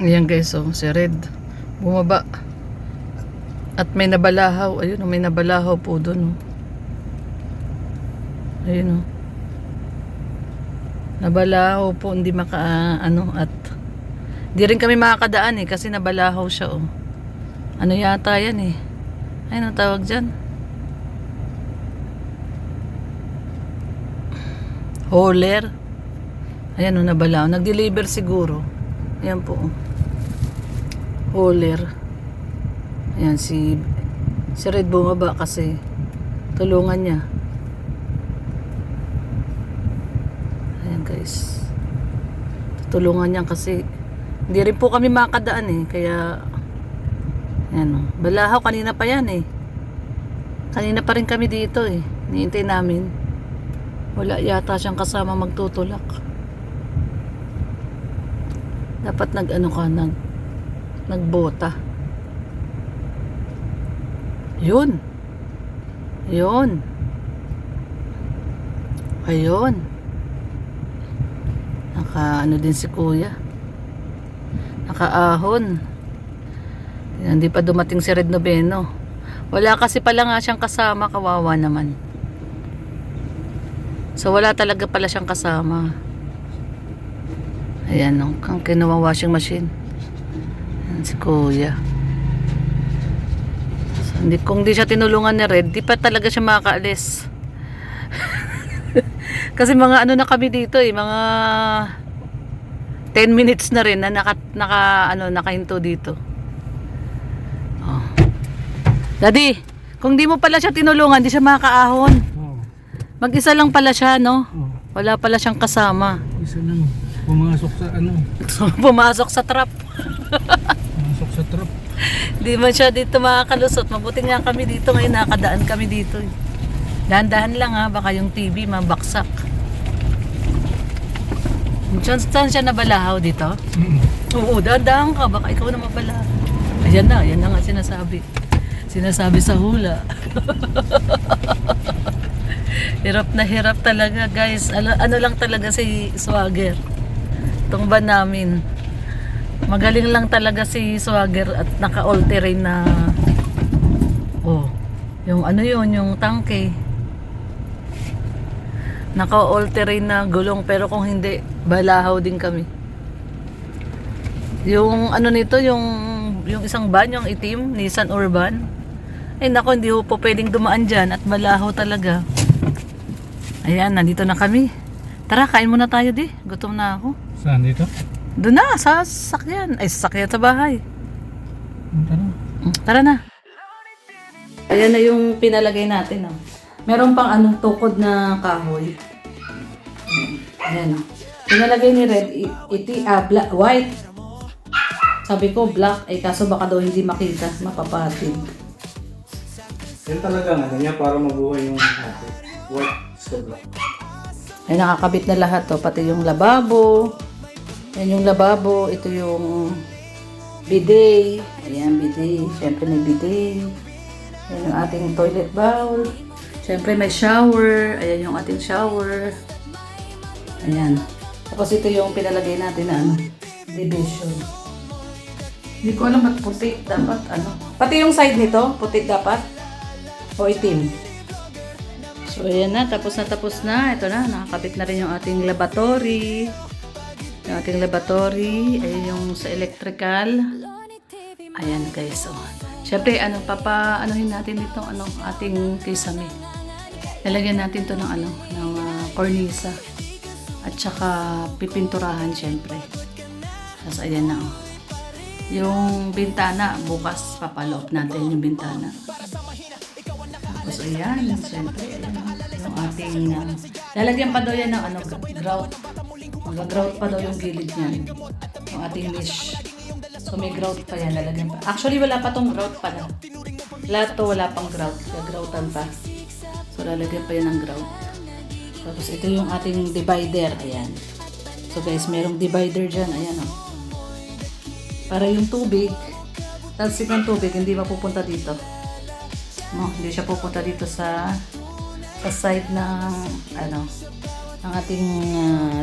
Ayan guys, oh, si Red bumaba at may nabalahaw. Ayun, oh, may nabalahaw po doon. Oh. Ayun, oh. Nabalahaw po, hindi at di rin kami makakadaan kasi nabalahaw siya, oh. Ano yata yan eh. Ayun ang tawag dyan. Hauler. Ayan, oh, nabalahaw. Nag-deliver siguro. Ayan po, oh. Hauler. Ayan, si Red bumaba kasi tulungan niya. Ayan guys, tutulungan niya kasi hindi rin po kami makadaan kaya ayan, oh. Balahaw, kanina pa yan kanina pa rin kami dito niintay namin. Wala yata siyang kasama magtutulak. Dapat nagbota. Yun. Ayun. Din si kuya. Nakaahon. Hindi pa dumating si Red Noveno. Wala kasi pala nga siyang kasama, kawawa naman. So wala talaga pala siyang kasama. Ayan, ang kinuha washing machine. Ayan, si kuya. So, kung di siya tinulungan ni Red, di pa talaga siya makakaalis. Kasi mga na kami dito mga 10 minutes na rin na nakahinto dito. Oh. Daddy, kung di mo pala siya tinulungan, di siya makakaahon. Mag-isa lang pala siya, no? Wala pala siyang kasama. Isa lang. Pumasok sa Pumasok sa trap. Pumasok sa trap. Di man siya dito makakalusot. Mabuti nga kami dito ngayon, nakadaan kami dito. Dahan-dahan lang baka yung TV mabaksak. Saan siya nabalahaw dito? Oo, dahan-dahan ka, baka ikaw na mabalahaw. Ayan na nga sinasabi sa hula. Hirap na hirap talaga guys. Ano lang talaga si Swagger. Itong ba namin, magaling lang talaga si Swagger at naka-all-terrain na yung tangke. Naka-all-terrain na gulong, pero kung hindi, balahaw din kami. Yung nito, yung isang van, yung itim, Nissan Urban. Nako, hindi po pwedeng dumaan dyan at balahaw talaga. Ayan, nandito na kami. Tara, kain muna tayo gutom na ako. Saan dito? Doon na, sa sasakyan. Sasakyan sa bahay. Tara. Tara na. Ayan na yung pinalagay natin. Meron pang tukod na kahoy. Ayan. Pinalagay ni Red, white. Sabi ko black, kaso baka daw hindi makita, mapapatid. Yan talaga niya para mabuhay yung white stove. Ay, nakakabit na lahat pati yung lababo. Yan yung lababo, ito yung bidet. Ayan, bidet. Siyempre may bidet. Ayan yung ating toilet bowl. Siyempre may shower. Ayan yung ating shower. Ayan. Tapos ito yung pinalagay natin na division. Hindi ko alam ba't puti. Dapat Pati yung side nito, puti dapat. O itim. So ayan na, tapos na. Ito na, nakakabit na rin yung ating lavatory. Yung ating lavatory, ayun yung sa electrical. Ayan guys, Siyempre, papaanohin natin dito ating kisame. Lalagyan natin to ng cornisa. At saka pipinturahan siyempre. Tapos ayan na yung bintana, bukas papaloob natin yung bintana. Tapos ayan, siyempre yung ating lalagyan pa daw yan ng grout. Mag-grout pa daw yung gilid niyan. Yung ating mesh. So may grout pa yan, lalagyan pa. Actually wala pa tong grout pala. Lahat to wala pang grout. Gagroutan pa. So lalagyan pa yan ng grout. Tapos ito yung ating divider. Ayan. So guys, merong divider dyan. Ayan para yung tubig, talsik ng tubig, hindi mapupunta dito. Hindi siya pupunta dito sa side ng ng ating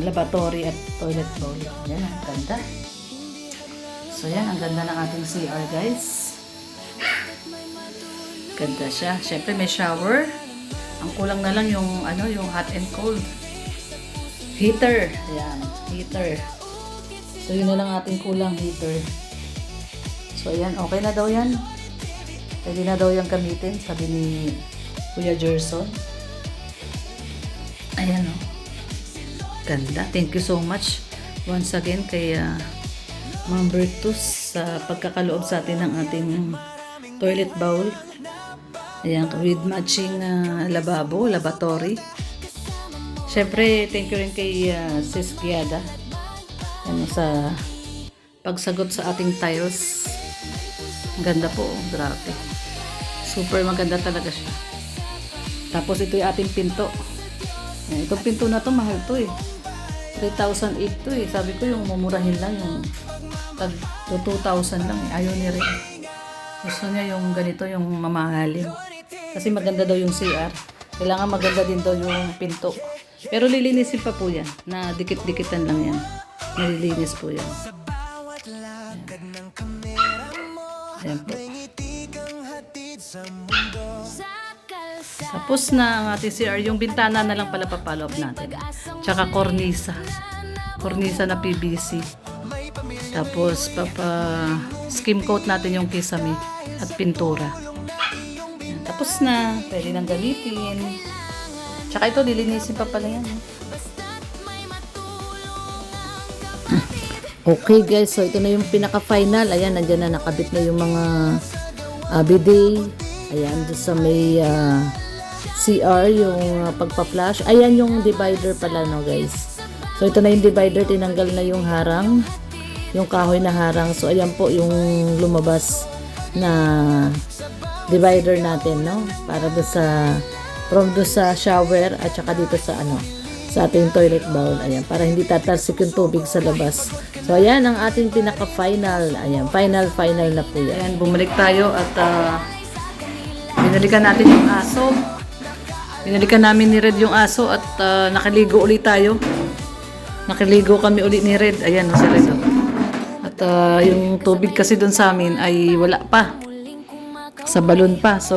lavatory at toilet bowl. Ayan, ang ganda. So yan, ang ganda ng ating CR guys. Ganda siya. Siyempre may shower. Ang kulang na lang yung yung hot and cold. Heater. Ayan, heater. So yun na lang ating kulang, heater. So ayan, okay na daw yan. Pwede na daw yung gamitin, sabi ni Kuya Gerson. Ayan o. Ganda. Thank you so much once again kay Ma'am Bertus sa pagkakaloob sa atin ng ating toilet bowl. Ayan, with matching lavatory. Siyempre, thank you rin kay Sis Giada sa pagsagot sa ating tiles. Ang ganda po, grabe. Super maganda talaga siya. Tapos ito yung ating pinto. Ayan, itong pinto na to, mahal to eh. 3,008 to eh. Sabi ko yung mumurahin lang yung tag 2,000 lang eh. Ayaw niya rin. Gusto niya yung ganito, yung mamahalin. Kasi maganda daw yung CR. Kailangan maganda din daw yung pinto. Pero lilinisin pa po yan. Na dikit-dikitan lang yan. Nalilinis po yan. Ayan po. Tapos na ang ating CR. Yung bintana na lang pala pa-follow up natin. Tsaka kornisa. Kornisa na PVC. Tapos skim coat natin yung kisame at pintura. Ayan. Tapos na. Pwede nang gamitin. Tsaka ito, lilinisin pa pala yan. Okay guys, so ito na yung pinaka-final. Ayan, nandiyan na nakabit na yung mga bidet. Ayan, doon sa may CR, yung pagpa-flash. Ayan yung divider pala, no guys. So ito na yung divider, tinanggal na yung harang. Yung kahoy na harang. So ayan po yung lumabas na divider natin, no? Para doon sa from doon sa shower at saka dito sa sa ating toilet bowl. Ayan, para hindi tatalsik yung tubig sa labas. So ayan ang ating pinaka-final. Ayan, final na po yan. Ayan, bumalik tayo at binalikan natin yung aso. Binalikan namin ni Red yung aso at nakaligo ulit tayo. Nakaligo kami ulit ni Red. Ayan, si Red. At yung tubig kasi doon sa amin ay wala pa. Sa balon pa. So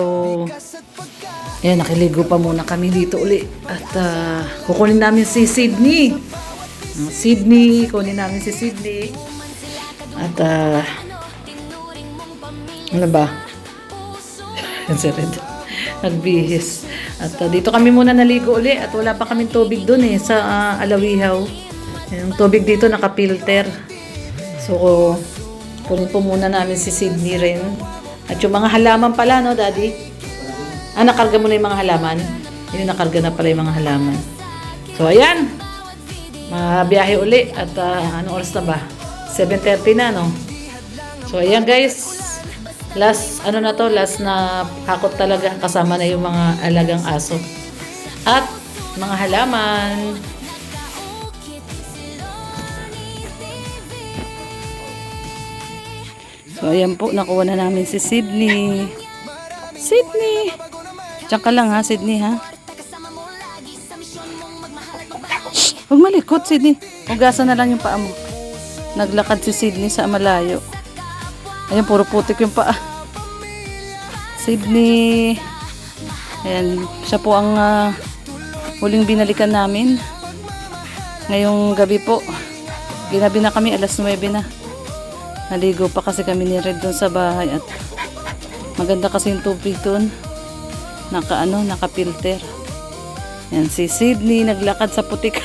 ayan, nakiligo pa muna kami dito uli. At kukunin namin si Sydney. Kunin namin si Sydney. At ano ba? Yan si Red. Nagbihis. At dito kami muna naligo uli. At wala pa kaming tubig dun sa Alawihaw. Yung tubig dito nakapilter. So, kunin po muna namin si Sydney rin. At yung mga halaman pala, no, Daddy? Nakarga mo na yung mga halaman. Yun, nakarga na pala yung mga halaman. So, ayan. Mabiyahe uli. At anong oras na ba? 7:30 na, no? So, ayan guys. Last na hakot talaga. Kasama na yung mga alagang aso. At mga halaman. So, ayan po. Nakuha na namin si Sydney. Sydney! Diyan ka lang ha, Sydney ha. Huwag malikot, Sydney. Hugasan na lang yung paa mo. Naglakad si Sydney sa malayo. Ayan, puro putik yung paa. Sydney. Ayan, siya po ang huling binalikan namin. Ngayong gabi po. Ginabi na kami, alas 9 na. Naligo pa kasi kami ni Red doon sa bahay. At maganda kasi yung tubig doon. Naka-filter. Yan, si Sydney naglakad sa putik.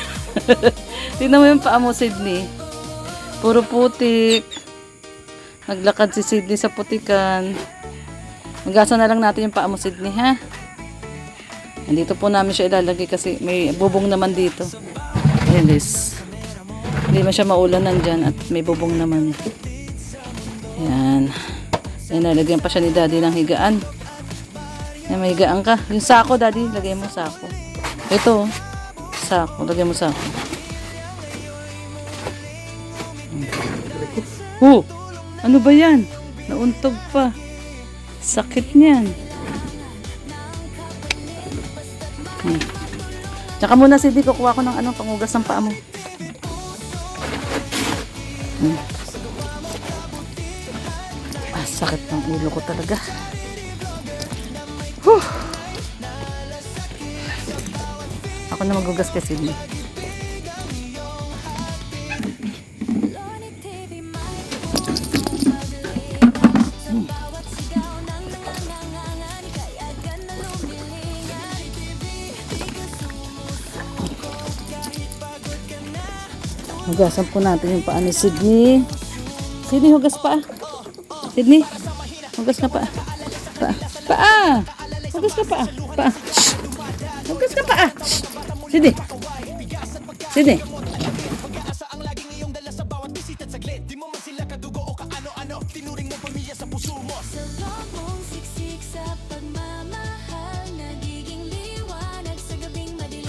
Tingnan mo yung paa mo, Sydney. Puro putik. Naglakad si Sydney sa putikan. Magasan na lang natin yung paa mo, Sydney, ha? Nandito po namin siya ilalagay kasi may bubong naman dito. Ayan, guys. Hindi man siya maulan nandyan at may bubong naman. Yan. Ayan, nalagyan pa siya ni Daddy ng higaan. Ayan, may higaan ka. Yung sako, Daddy, lagay mo sako. Ito, sako. Lagay mo sako. Oh! Ano ba yan? Nauntog pa. Sakit niyan. Tsaka muna, Sidi, kukuha ko ng pangugas ng paa mo. Sakit ng ulo ko talaga. Whew. Ako na magugas kay Sydney. Hugasan po natin yung paa ni Sydney. Sydney, hugas pa. Sydney, hugas ka pa. Paa. Hugas ka pa. Paa. Hugas ka pa. Sydney. Sydney.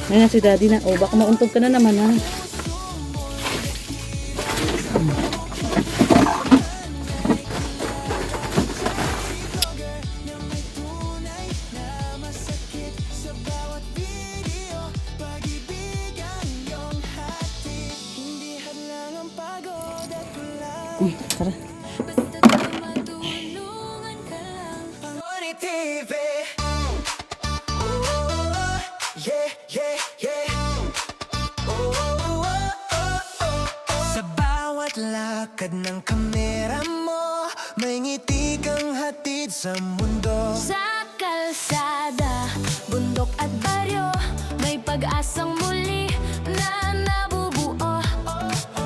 Ngayon si Daddy na. Oh, baka mauntog ka na naman ha. Tara. Sa bawat lakad ng kamera mo, may ngiti kang hatid sa mundo. Sa kalsada, bundok at baryo, may pag-asang muli na nabubuo.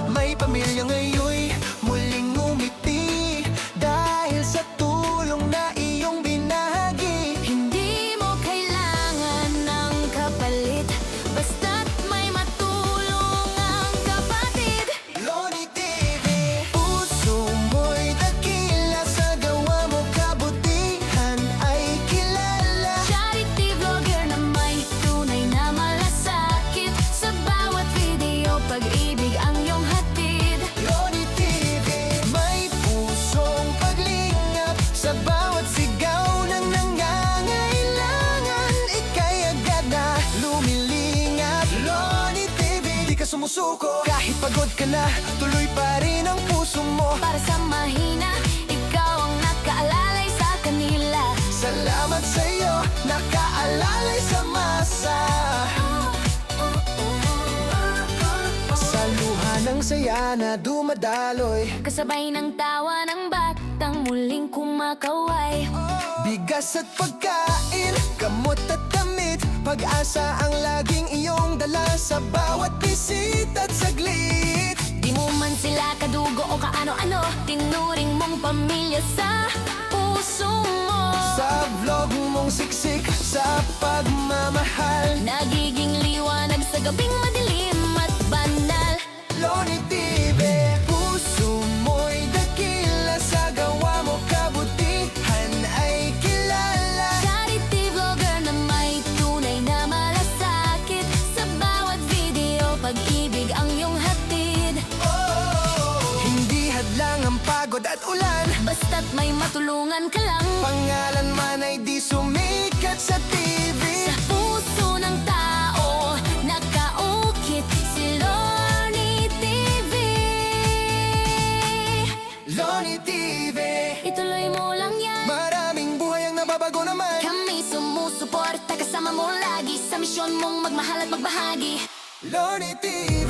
May pamilya ngayon muling ngumiti dahil sa tulong na iyong binahagi. Hindi mo kailangan ng kapalit, basta't may matulong ang kapatid. Loni TV, puso mo'y dakila, sa gawa mo kabutihan ay kilala. Charity vlogger na may tunay na malasakit, sa bawat video pag-ibig ang iyong hatid. Loni TV, may pusong paglingap, sa bawat sigaw ng nangangailangan, ika'y agad na lumilingap. Loni TV, di ka sumusuko, kahit pagod ka na, tuloy pa rin ang puso mo. Para sa mahina, ikaw ang nakaalalay sa kanila. Salamat sa'yo, nakaalalay sa masa. Sa luha ng saya na dumadaloy, Kasabay ng tawa ng batang muling kumakaway. bigas at pagkain, gamot at damit, pag-asa ang laging iyong dala sa bawat bisita at saglit. Di mo man sila kadugo o kaano-ano, tinuring mong pamilya sa puso mo. Sa vlog mong siksik, sa pagmamahal, Nagiging liwanag sa gabing madilim at banal. Loni TV, puso mo'y dakila, sa gawa mo kabutihan ay kilala. Charity vlogger na may tunay na malasakit, sa bawat video pag-ibig ang iyong hatid. Hindi hadlang ang pagod at ulan, Basta't may matulungan ka lang, pangalan man ay di sumikat sa TV. sa puso ng tao nakaukit si Lorny TV. Loni TV, Ituloy mo lang yan, maraming buhay ang nababago naman. kami sumusuporta, kasama mo lagi sa misyon mong magmahal at magbahagi. Loni TV.